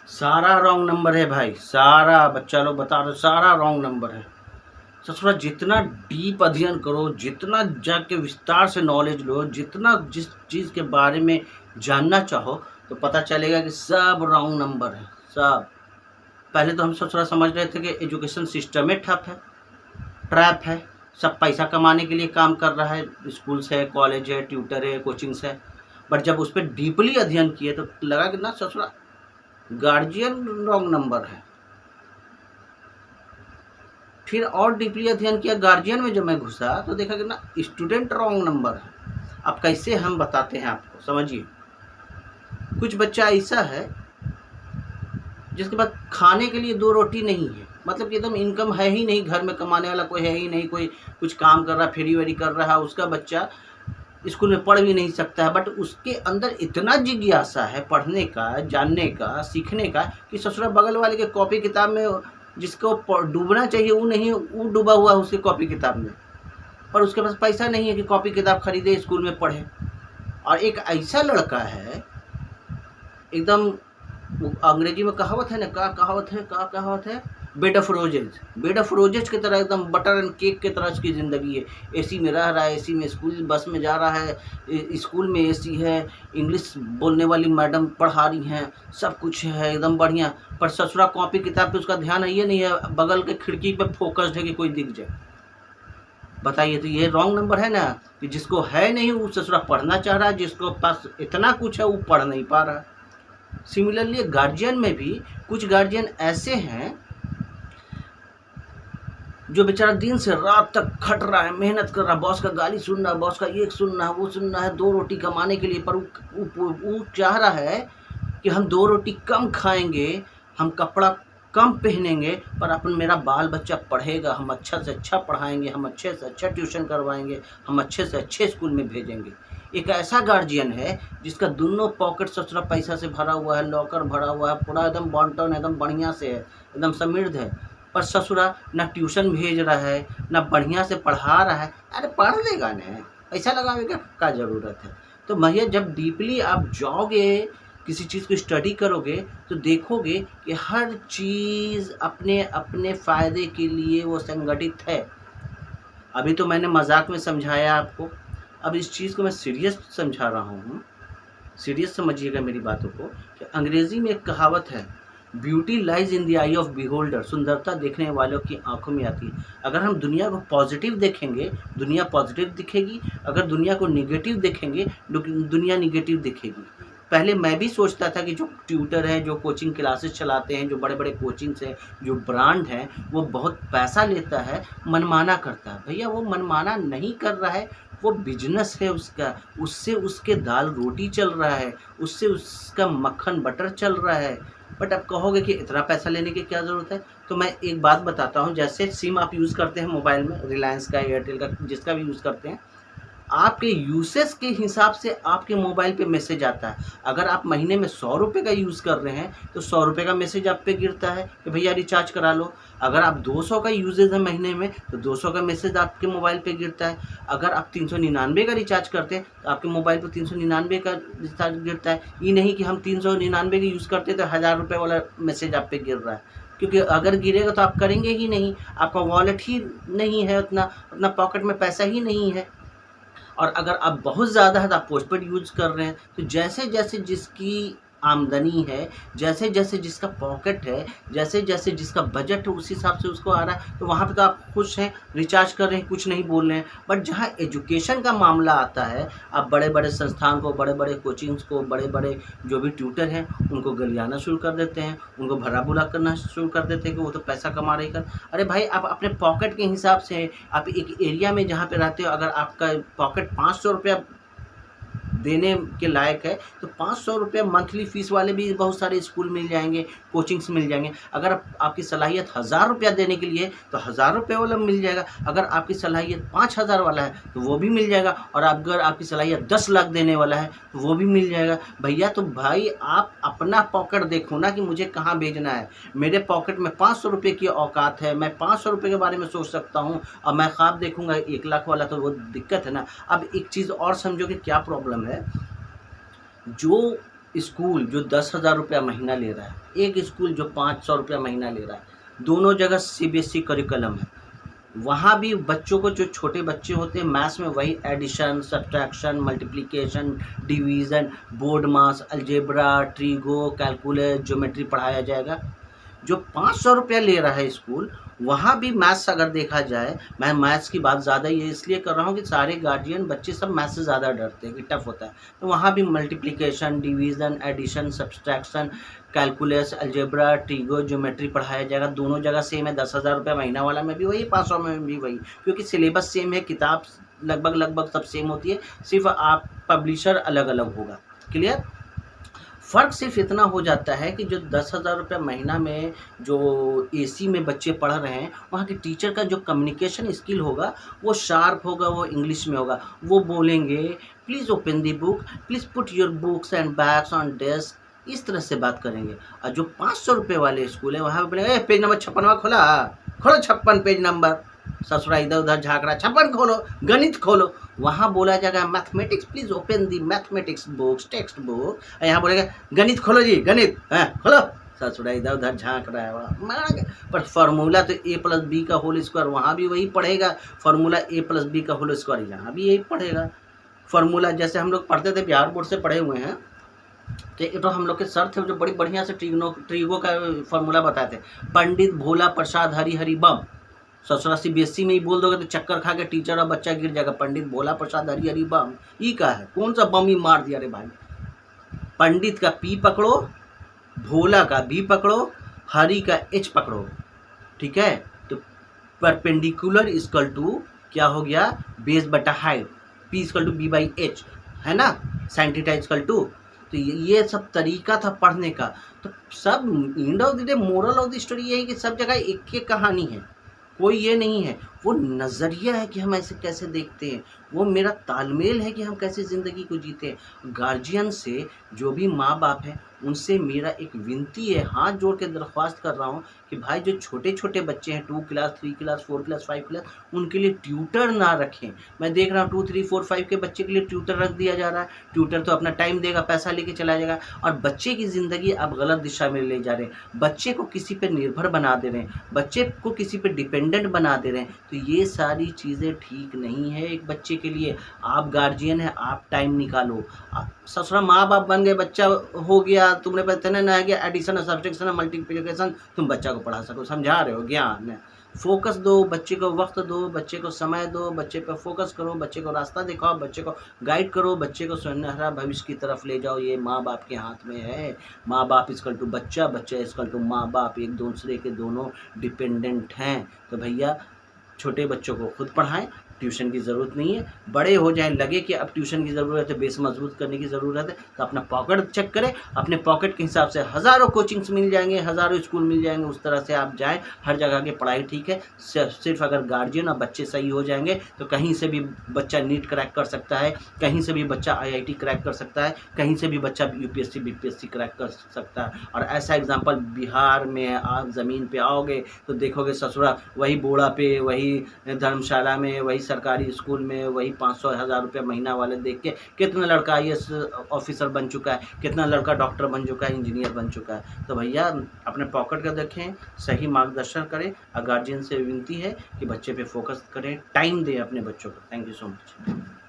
सारा wrong number है भाई, सारा बच्चा लोग बता रहे सारा रॉन्ग नंबर है। ससुरा जितना डीप अध्ययन करो, जितना जाके विस्तार से नॉलेज लो, जितना जिस चीज़ के बारे में जानना चाहो तो पता चलेगा कि सब रॉन्ग नंबर है सब। पहले तो हम ससुरा समझ रहे थे कि एजुकेशन सिस्टम में ठप है, ट्रैप है, सब पैसा कमाने के लिए काम कर रहा है, स्कूल्स है, कॉलेज है, ट्यूटर है, कोचिंग्स है। बट जब उस पर डीपली अध्ययन किए तो लगा कि ना ससुरा गार्जियन रॉन्ग नंबर है। फिर और डीपली अध्ययन किया गार्जियन में, जब मैं घुसा तो देखा कि ना स्टूडेंट रॉन्ग नंबर है। अब कैसे हम बताते हैं आपको, समझिए। कुछ बच्चा ऐसा है जिसके पास खाने के लिए 2 रोटी नहीं है, मतलब कि एकदम इनकम है ही नहीं, घर में कमाने वाला कोई है ही नहीं, कोई कुछ काम कर रहा, फेरी वेरी कर रहा है, उसका बच्चा स्कूल में पढ़ भी नहीं सकता है। बट उसके अंदर इतना जिज्ञासा है पढ़ने का, जानने का, सीखने का कि ससुरा बगल वाले के कॉपी किताब में जिसको डूबना चाहिए वो नहीं, वो डूबा हुआ है उसके कॉपी किताब में, पर उसके पास पैसा नहीं है कि कॉपी किताब खरीदे, स्कूल में पढ़े। और एक ऐसा लड़का है एकदम, अंग्रेजी में कहावत है ना, कहावत है, bed of roses, bed of roses की तरह एकदम बटर एंड केक की तरह उसकी ज़िंदगी है। एसी में रह रहा है, एसी में स्कूल बस में जा रहा है, स्कूल में एसी है, इंग्लिश बोलने वाली मैडम पढ़ा रही हैं, सब कुछ है एकदम बढ़िया। पर ससुरा कॉपी किताब पे उसका ध्यान ये नहीं है, बगल के खिड़की पे फोकस्ड है कि कोई दिख जाए। बताइए, तो ये रॉन्ग नंबर है ना, कि जिसको है नहीं वो ससुरा पढ़ना चाह रहा है, जिसको पास इतना कुछ है वो पढ़ नहीं पा रहा है। सिमिलरली गार्जियन में भी कुछ गार्जियन ऐसे हैं जो बेचारा दिन से रात तक खट रहा है, मेहनत कर रहा है, बॉस का गाली सुन रहा है, बॉस का ये सुनना है, वो सुनना है, 2 रोटी कमाने के लिए। पर वो चाह रहा है कि हम 2 रोटी कम खाएंगे, हम कपड़ा कम पहनेंगे, पर अपन मेरा बाल बच्चा पढ़ेगा, हम अच्छा से अच्छा पढ़ाएंगे, हम अच्छे से अच्छा ट्यूशन करवाएंगे, हम अच्छे से अच्छे स्कूल में भेजेंगे। एक ऐसा गार्जियन है जिसका दोनों पॉकेट ससुरा पैसा से भरा हुआ है, लॉकर भरा हुआ है, पूरा एकदम बॉन्टन एकदम बढ़िया से है, एकदम समृद्ध है, पर ससुरा ना ट्यूशन भेज रहा है, ना बढ़िया से पढ़ा रहा है। अरे पढ़ लेगा ना, पैसा लगाने का क्या ज़रूरत है। तो भैया जब डीपली आप जाओगे, किसी चीज़ को स्टडी करोगे तो देखोगे कि हर चीज़ अपने अपने फ़ायदे के लिए वो संगठित है। अभी तो मैंने मजाक में समझाया आपको, अब इस चीज़ को मैं सीरियस समझा रहा हूँ। सीरियस समझिएगा मेरी बातों को, कि अंग्रेज़ी में एक कहावत है, beauty lies in the I of beholder, सुंदरता देखने वालों की आंखों में आती है। अगर हम दुनिया को पॉजिटिव देखेंगे, दुनिया पॉजिटिव दिखेगी, अगर दुनिया को निगेटिव देखेंगे, दुनिया निगेटिव दिखेगी। पहले मैं भी सोचता था कि जो ट्यूटर हैं, जो कोचिंग क्लासेस चलाते हैं, जो बड़े बड़े कोचिंग्स हैं, जो ब्रांड हैं, वो बहुत पैसा लेता है, मनमाना करता है। भैया वो मनमाना नहीं कर रहा है, वो बिजनेस है उसका, उससे उसके दाल रोटी चल रहा है, उससे उसका मक्खन बटर चल रहा है। बट आप कहोगे कि इतना पैसा लेने की क्या ज़रूरत है। तो मैं एक बात बताता हूँ, जैसे सिम आप यूज़ करते हैं मोबाइल में, रिलायंस का, एयरटेल का, जिसका भी यूज़ करते हैं, आपके यूसेज के हिसाब से आपके मोबाइल पे मैसेज आता है। अगर आप महीने में 100 रुपये का यूज़ कर रहे हैं तो 100 रुपये का मैसेज आप पे गिरता है कि भैया रिचार्ज करा लो। अगर आप 200 का यूजेज है महीने में तो 200 का मैसेज आपके मोबाइल पे गिरता है। अगर आप 399 का रिचार्ज करते हैं तो आपके मोबाइल पर 399 का रिचार्ज गिरता है। ये नहीं कि हम 399 का यूज़ करते तो 1000 रुपये वाला मैसेज आप पे गिर रहा है, क्योंकि अगर गिरेगा तो आप करेंगे ही नहीं, आपका वॉलेट ही नहीं है, उतना पॉकेट में पैसा ही नहीं है। और अगर आप बहुत ज़्यादा है तो आप पोस्टपेड यूज़ कर रहे हैं। तो जैसे जैसे जिसकी आमदनी है, जैसे जैसे जिसका पॉकेट है, जैसे जैसे जिसका बजट है, उस हिसाब से उसको आ रहा है। तो वहाँ पे तो आप खुश हैं, रिचार्ज कर रहे हैं, कुछ नहीं बोल रहे हैं। बट जहाँ एजुकेशन का मामला आता है, आप बड़े बड़े संस्थान को, बड़े बड़े कोचिंग्स को, बड़े बड़े जो भी ट्यूटर हैं उनको गलियाना शुरू कर देते हैं, उनको भला बुरा करना शुरू कर देते हैं कि वो तो पैसा कमा रहे कर। अरे भाई, आप अपने पॉकेट के हिसाब से, आप एक एरिया में जहाँ पे रहते हो, अगर आपका पॉकेट 500 रुपया देने के लायक है तो 500 रुपये मंथली फ़ीस वाले भी बहुत सारे स्कूल मिल जाएंगे, कोचिंग्स मिल जाएंगे। अगर आपकी सलाहियत 1000 रुपया देने के लिए तो 1000 रुपये वाला मिल जाएगा। अगर आपकी सलाहियत 5000 वाला है तो वो भी मिल जाएगा। और अगर आपकी सलाहियत 10 लाख देने वाला है तो वो भी मिल जाएगा। भैया तो भाई आप अपना पॉकेट देखो ना कि मुझे कहाँ भेजना है। मेरे पॉकेट में 500 रुपये की औकात है, मैं 500 रुपये के बारे में सोच सकता हूँ, और मैं ख्वाब देखूँगा 1 लाख वाला, तो वो दिक्कत है ना। अब एक चीज़ और समझो कि क्या प्रॉब्लम है। जो स्कूल जो 10,000 रुपया महीना ले रहा है, एक स्कूल जो 500 रुपया महीना ले रहा है, दोनों जगह सीबीएसई करिकुलम है। वहाँ भी बच्चों को, जो छोटे बच्चे होते हैं, मैथ्स में वही addition, subtraction, multiplication, division, BODMAS, algebra, trigo, calculus, geometry पढ़ाया जाएगा। जो 500 रुपया ले रहा है स्कूल, वहाँ भी मैथ्स अगर देखा जाए, मैं मैथ्स की बात ज़्यादा ये इसलिए कर रहा हूँ कि सारे गार्जियन बच्चे सब मैथ्स से ज़्यादा डरते हैं कि टफ होता है, तो वहाँ भी multiplication, division, addition, subtraction, calculus, algebra, trigo, geometry पढ़ाया जाएगा। दोनों जगह सेम है, 10,000 रुपया महीना वाला में भी वही, 500 में भी वही, क्योंकि सिलेबस सेम है, किताब लगभग सब सेम होती है, सिर्फ आप पब्लिशर अलग अलग होगा। क्लियर? फ़र्क सिर्फ इतना हो जाता है कि जो 10,000 रुपये महीना में जो एसी में बच्चे पढ़ रहे हैं, वहाँ के टीचर का जो कम्युनिकेशन स्किल होगा वो शार्प होगा, वो इंग्लिश में होगा, वो बोलेंगे please open the book, please put your books and bags on desk, इस तरह से बात करेंगे। और जो 500 रुपये वाले स्कूल है, वहाँ पे बोलेंगे पेज नंबर 56 खोला, खोलो 56 पेज नंबर, ससुरा इधर उधर झाँक रहा, 56 खोलो, गणित खोलो। वहाँ बोला जाएगा mathematics, please open the mathematics books, text book. यहाँ बोलेगा गणित खोलो जी, गणित खोलो, ससुरा इधर उधर झाँक रहा है, वहाँ मारा गया। पर फार्मूला तो a+b का होल स्क्वायर, वहाँ भी वही पढ़ेगा। फार्मूला a+b का होल स्क्वायर, यहाँ भी यही पढ़ेगा। फार्मूला जैसे हम लोग पढ़ते थे, बिहार बोर्ड से पढ़े हुए हैं, तो हम लोग के सर थे जो बड़ी बढ़िया से ट्रीगो का फार्मूला बताते, पंडित भोला प्रसाद हरि हरि बम। ससुरा सीबीएसई में ही बोल दोगे तो चक्कर खा के टीचर और बच्चा गिर जाएगा। पंडित भोला प्रसाद हरि हरि बम, ये का है, कौन सा बम ही मार दिया रे भाई। पंडित का पी पकड़ो, भोला का बी पकड़ो, हरि का एच पकड़ो, ठीक है। तो परपेंडिकुलर इक्वल टू क्या हो गया, बेस बटा height, P equal to B by H, है ना, साइन थीटा इक्वल टू। तो ये सब तरीका था पढ़ने का। तो सब end of the day moral of the story ये है कि सब जगह एक एक कहानी है, कोई ये नहीं है। वो नज़रिया है कि हम ऐसे कैसे देखते हैं, वो मेरा तालमेल है कि हम कैसे ज़िंदगी को जीते हैं। गार्जियन से, जो भी माँ बाप हैं, उनसे मेरा एक विनती है, हाथ जोड़ के दरख्वास्त कर रहा हूँ कि भाई जो छोटे छोटे बच्चे हैं, 2 क्लास, 3 क्लास, 4 क्लास, 5 क्लास, उनके लिए ट्यूटर ना रखें। मैं देख रहा हूँ 2, 3, 4, 5 के बच्चे के लिए ट्यूटर रख दिया जा रहा है। ट्यूटर तो अपना टाइम देगा, पैसा लेके चला जाएगा, और बच्चे की ज़िंदगी अब गलत दिशा में ले जा रहे हैं। बच्चे को किसी पर निर्भर बना दे रहे हैं, बच्चे को किसी पर डिपेंडेंट बना दे रहे हैं। तो ये सारी चीज़ें ठीक नहीं है एक बच्चे के लिए। आप गार्जियन हैं, आप टाइम निकालो। ससुरा माँ बाप बन गए, बच्चा हो गया, तुमने पता ना है कि एडिशन, सब्ट्रैक्शन, मल्टीप्लिकेशन तुम बच्चा को पढ़ा सको, समझा रहे हो, ज्ञान है। फोकस दो, बच्चे को वक्त दो, बच्चे को समय दो, बच्चे पर फोकस करो, बच्चे को रास्ता दिखाओ, बच्चे को गाइड करो, बच्चे को सुनहरा भविष्य की तरफ ले जाओ। ये माँ बाप के हाथ में है। माँ बाप इक्वल टू बच्चा, बच्चा इक्वल टू माँ बाप, एक दूसरे के दोनों डिपेंडेंट हैं। तो भैया छोटे बच्चों को खुद पढ़ाएं, ट्यूशन की ज़रूरत नहीं है। बड़े हो जाएं, लगे कि अब ट्यूशन की ज़रूरत है, बेस मजबूत करने की ज़रूरत है, तो अपना पॉकेट चेक करें। अपने पॉकेट के हिसाब से हज़ारों कोचिंग्स मिल जाएंगे, हज़ारों स्कूल मिल जाएंगे, उस तरह से आप जाएं। हर जगह की पढ़ाई ठीक है, सिर्फ अगर गार्जियन और बच्चे सही हो जाएंगे तो कहीं से भी बच्चा नीट क्रैक कर सकता है, कहीं से भी बच्चा IIT क्रैक कर सकता है, कहीं से भी बच्चा UPSC BPSC क्रैक कर सकता है। और ऐसा एग्जाम्पल बिहार में आप ज़मीन पर आओगे तो देखोगे ससुरा वही बोड़ा पे, वही धर्मशाला में, वही सरकारी स्कूल में, वही 500-1000 रुपये महीना वाले देख के कितना लड़का IAS ऑफिसर बन चुका है, कितना लड़का डॉक्टर बन चुका है, इंजीनियर बन चुका है। तो भैया अपने पॉकेट का देखें, सही मार्गदर्शन करें, और गार्जियन से विनती है कि बच्चे पे फोकस करें, टाइम दें अपने बच्चों को। Thank you so much.